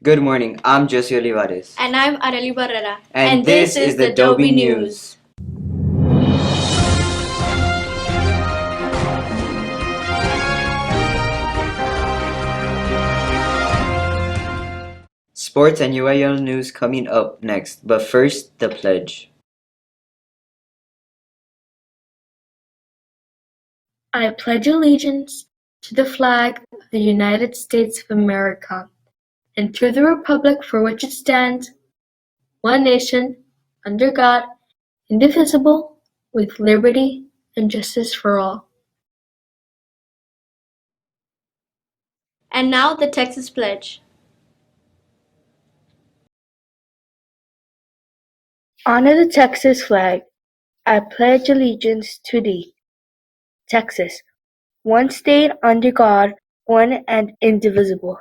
Good morning, I'm Jose Olivares. And I'm Arely Barrera. And this is the Dobie News. Sports and UIL news coming up next, but first, the pledge. I pledge allegiance to the flag of the United States of America and to the republic for which it stands, one nation, under God, indivisible, with liberty and justice for all. And now the Texas Pledge. Honor the Texas flag. I pledge allegiance to thee, Texas, one state under God, one and indivisible.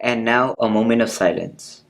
And now, a moment of silence.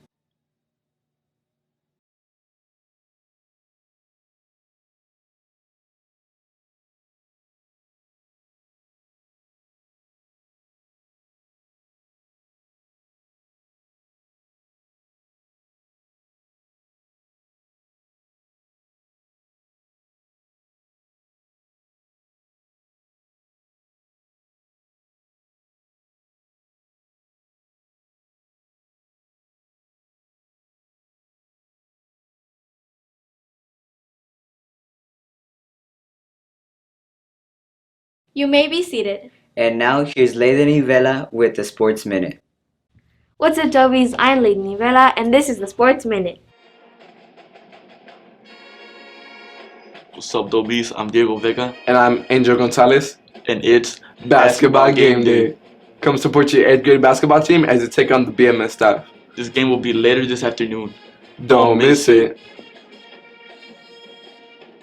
You may be seated. And now, here's Leideni Vela with the Sports Minute. What's up, Dobies? I'm Leideni Vela, and this is the Sports Minute. What's up, Dobies? I'm Diego Vega, And I'm Angel Gonzalez. and it's Basketball Game Day. Come support your 8th grade basketball team as they take on the BMS staff. This game will be later this afternoon. Don't miss it.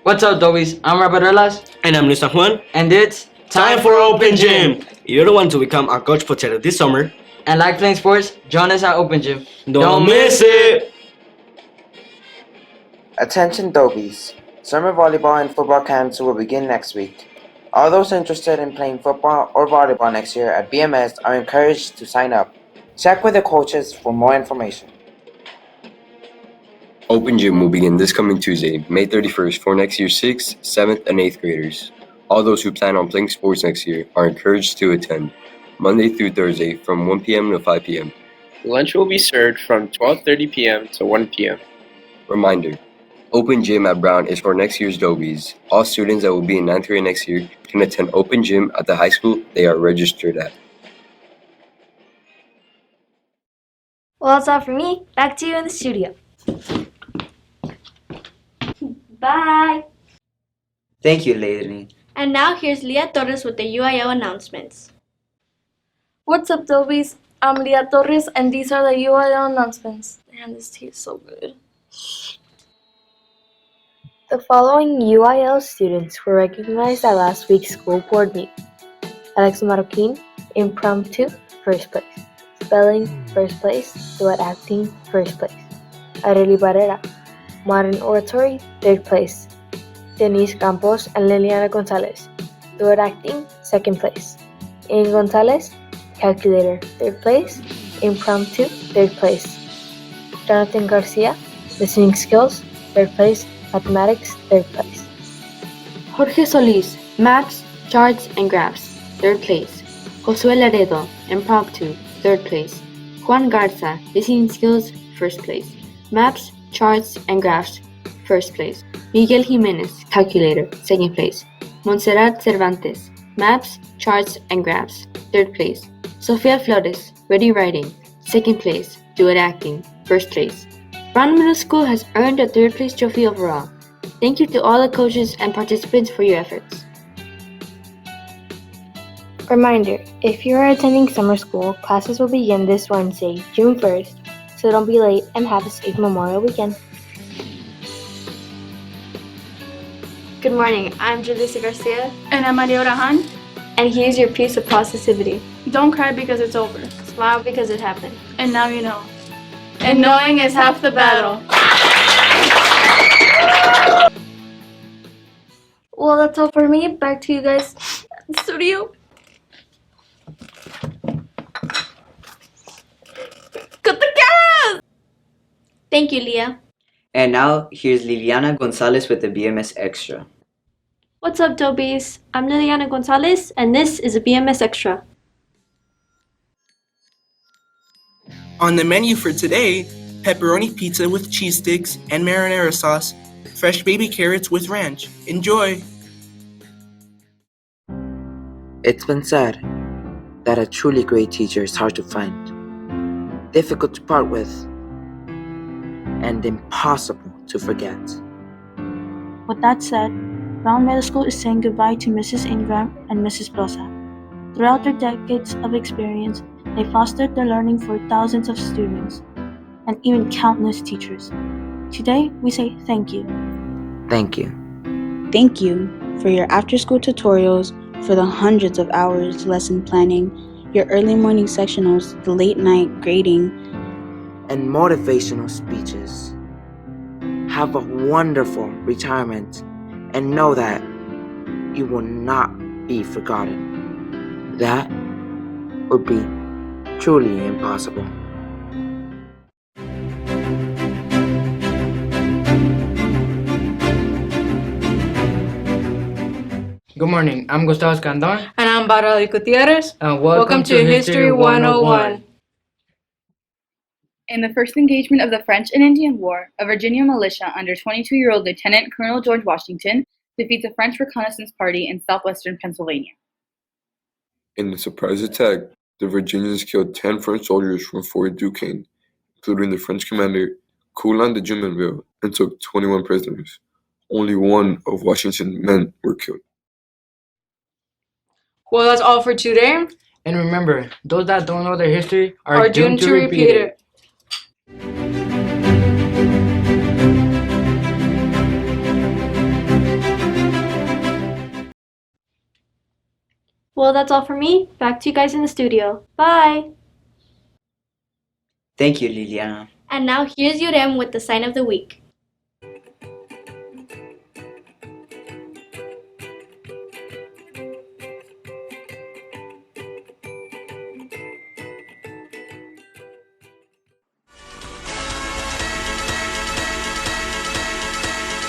What's up, Dobies? I'm Robert Erlas, And I'm Luis San Juan. and it's Time for Open Gym! If you don't want to become a coach potato this summer, and like playing sports, join us at Open Gym. don't miss it! Attention Dobies. Summer volleyball and football camps will begin next week. All those interested in playing football or volleyball next year at BMS are encouraged to sign up. Check with the coaches for more information. Open Gym will begin this coming Tuesday, May 31st for next year's 6th, 7th, and 8th graders. All those who plan on playing sports next year are encouraged to attend, Monday through Thursday from 1 p.m. to 5 p.m. Lunch will be served from 12:30 p.m. to 1 p.m. Reminder, Open Gym at Brown is for next year's Dobies. All students that will be in 9th grade next year can attend Open Gym at the high school they are registered at. Well, that's all for me. Back to you in the studio. Bye! Thank you, Leideni. And now here's Leah Torres with the UIL announcements. What's up, Dobies? I'm Leah Torres, and these are the UIL announcements. Man, this tea is so good. The following UIL students were recognized at last week's school board meeting. Alex Marroquin, impromptu, first place. Spelling, first place. Duet acting, first place. Arely Barrera, modern oratory, third place. Denise Campos and Liliana Gonzalez, duet acting, second place. Ian Gonzalez, calculator, third place. Impromptu, third place. Jonathan Garcia, listening skills, third place. Mathematics, third place. Jorge Solis, maps, charts, and graphs, third place. Josué Laredo, impromptu, third place. Juan Garza, listening skills, first place. Maps, charts, and graphs, first place. Miguel Jimenez, calculator, second place. Montserrat Cervantes, maps, charts, and graphs, third place. Sofia Flores, ready writing, second place. Duet acting, first place. Brown Middle School has earned a third place trophy overall. Thank you to all the coaches and participants for your efforts. Reminder, if you are attending summer school, classes will begin this Wednesday, June 1st, so don't be late and have a safe Memorial Weekend. Good morning. I'm Julissa Garcia. And I'm Maria Orahan. And here's your piece of positivity. Don't cry because it's over. Smile because it happened. And now you know. And knowing is half the battle. Well, that's all for me. Back to you guys in the studio. Thank you, Leah. And now, here's Liliana Gonzalez with the BMS Extra. What's up, Tobies? I'm Liliana Gonzalez, and this is a BMS Extra. On the menu for today, pepperoni pizza with cheese sticks and marinara sauce, fresh baby carrots with ranch. Enjoy! It's been said that a truly great teacher is hard to find, difficult to part with, and impossible to forget. With that said, Brown Middle School is saying goodbye to Mrs. Ingram and Mrs. Blosa. Throughout their decades of experience, they fostered the learning for thousands of students and even countless teachers. Today, we say thank you. Thank you. Thank you for your after-school tutorials, for the hundreds of hours lesson planning, your early morning sectionals, the late night grading, and motivational speeches. Have a wonderful retirement and know that you will not be forgotten. That would be truly impossible. Good morning, I'm Gustavo Escandon. And I'm Barali Gutierrez. And welcome to History 101. In the first engagement of the French and Indian War, a Virginia militia under 22-year-old Lieutenant Colonel George Washington defeats a French reconnaissance party in southwestern Pennsylvania. In the surprise attack, the Virginians killed 10 French soldiers from Fort Duquesne, including the French commander Coulon de Jumonville, and took 21 prisoners. Only one of Washington's men were killed. Well, that's all for today. And remember, those that don't know their history Are doomed to repeat it. Well, that's all for me. Back to you guys in the studio. Bye! Thank you, Liliana. And now here's Yurem with the sign of the week.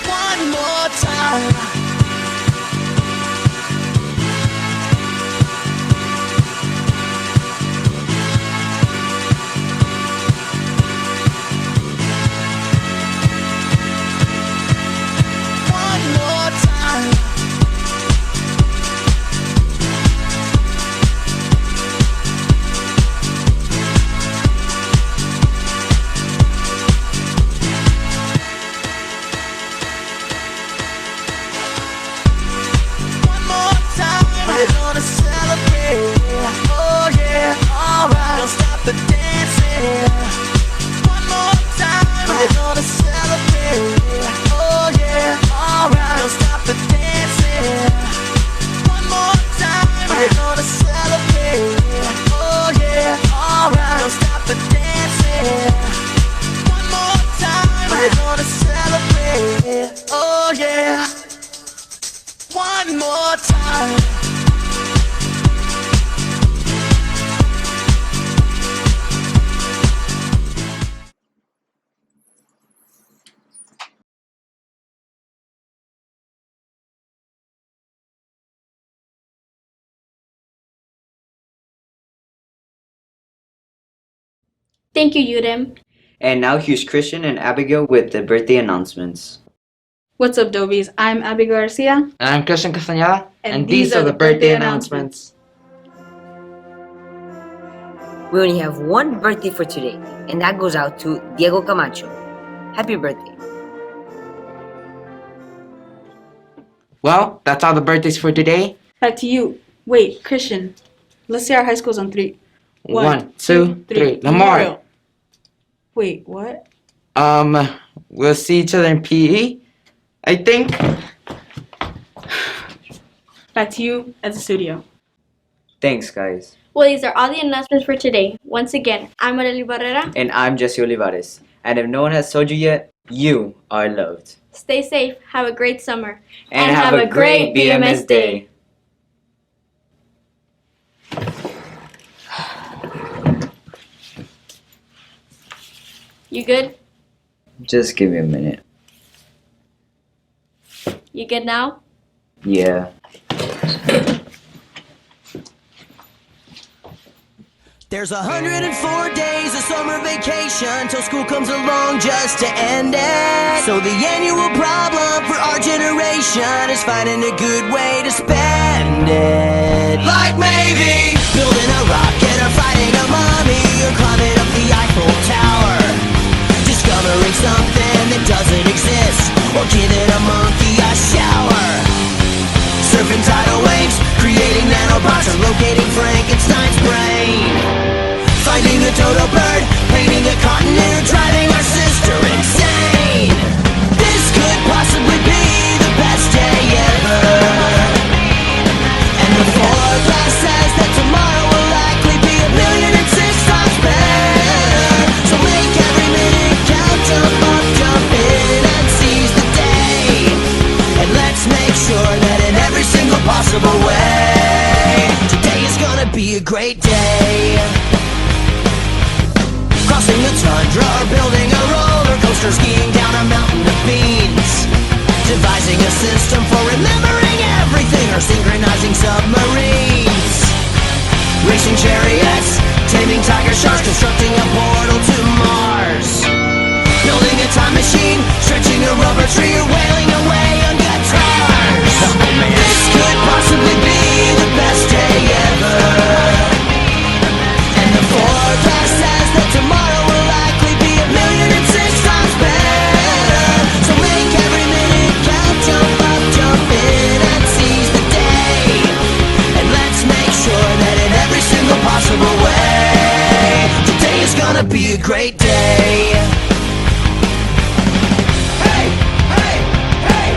One more time. We're gonna celebrate. Oh yeah, alright. Don't stop the dancing. One more time. We're gonna celebrate. Oh yeah, alright. Don't stop the dancing. One more time. We're gonna celebrate. Oh yeah, alright. Don't stop the dancing. One more time. We're gonna celebrate. Oh yeah. One more time. Thank you, Yurem. And now here's Christian and Abigail with the birthday announcements. What's up, Dobies? I'm Abigail Garcia. And I'm Christian Castañeda. And these are the birthday announcements. We only have one birthday for today, and that goes out to Diego Camacho. Happy birthday. Well, that's all the birthdays for today. Back to you. Wait, Christian. Let's say our high schools on three. 1, 2, 3. Memorial. Wait, what? We'll see each other in PE, I think. Back to you at the studio. Thanks, guys. Well, these are all the announcements for today. Once again, I'm Arely Barrera. And I'm Jesse Olivares. And if no one has told you yet, you are loved. Stay safe, have a great summer, And have a great BMS day. You good? Just give me a minute. You good now? Yeah. There's 104 days of summer vacation till school comes along just to end it. So the annual problem for our generation is finding a good way to spend it. Like maybe building a rocket or fighting a mummy or climbing up the Eiffel Tower. Discovering something that doesn't exist or giving a monkey a shower. Surfing tidal waves, creating nanobots or locating Frankenstein's brain. Finding a dodo bird, painting a continent, or driving our sister insane. This could possibly be the best day ever. And the forecast says that tomorrow will likely be 1,000,006 times better. So make every minute count, jump up, jump in, and seize the day. And let's make sure that in every single possible way, today is gonna be a great day. Crossing the tundra or building a roller coaster, skiing down a mountain of beans. Devising a system for remembering everything or synchronizing submarines. Racing chariots, taming tiger sharks, constructing a portal to Mars. Building a time machine, stretching a rubber tree, or wailing away on guitars. This could possibly be the best day ever. And the forecast says that tomorrow will likely be 1,000,006 times better. So make every minute count, jump up, jump in, and seize the day. And let's make sure that in every single possible way, today is gonna be a great day. Hey, hey, hey,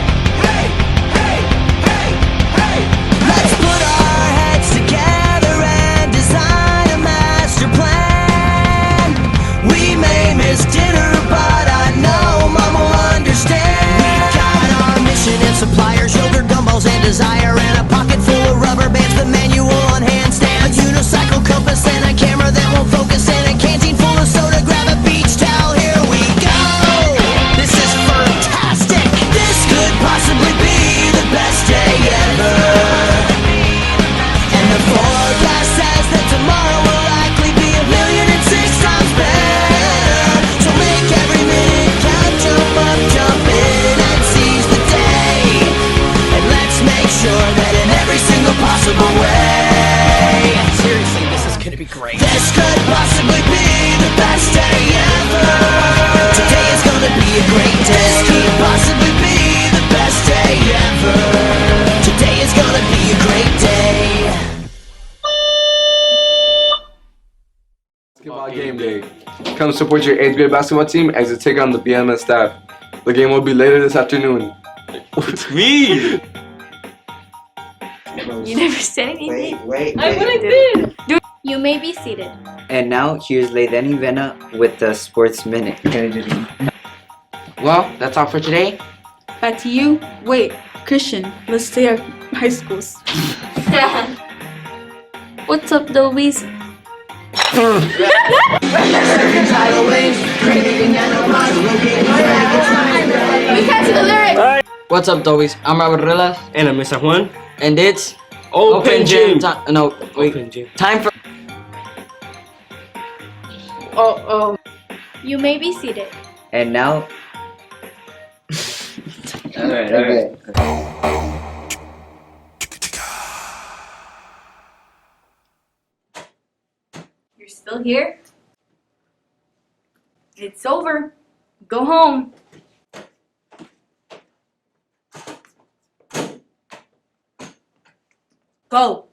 hey, hey, hey, hey. Let's put our heads together and design a master plan. We may miss dinner, but I know Mom will understand. We've got our mission and suppliers, yogurt, gumballs, and desire, and a pocket full of rubber bands, the manual on handstands, a unicycle compass, and a camera that won't focus, and a canteen full of soda. Grab a beach towel, here we go. This is fantastic. This could possibly be the best day ever. And the forecast says that tomorrow will likely be 1,000,006 times better. So make every minute count, jump up, jump in, and seize the day. And let's make sure that in every single possible way, seriously, this is gonna be great. This could possibly be the best day ever. Today is gonna be a great day. This could possibly be the best day ever. Today is gonna be a great day. Basketball game day. Come support your 8th grade basketball team as they take on the BMS staff. The game will be later this afternoon. It's me! You never said anything. Wait. You may be seated. And now here's Leideni Vena with the Sports Minute. Well, that's all for today. Back to you. Wait, Christian, let's stay at high schools. What's up, Dobies? We can't see the lyrics. What's up, Dobies? I'm Robert Rillas. And I'm Mr. Juan. And it's Open Gym. No, wait. Open Gym. Time for. You may be seated. And now. Alright. You're still here? It's over. Go home. Go.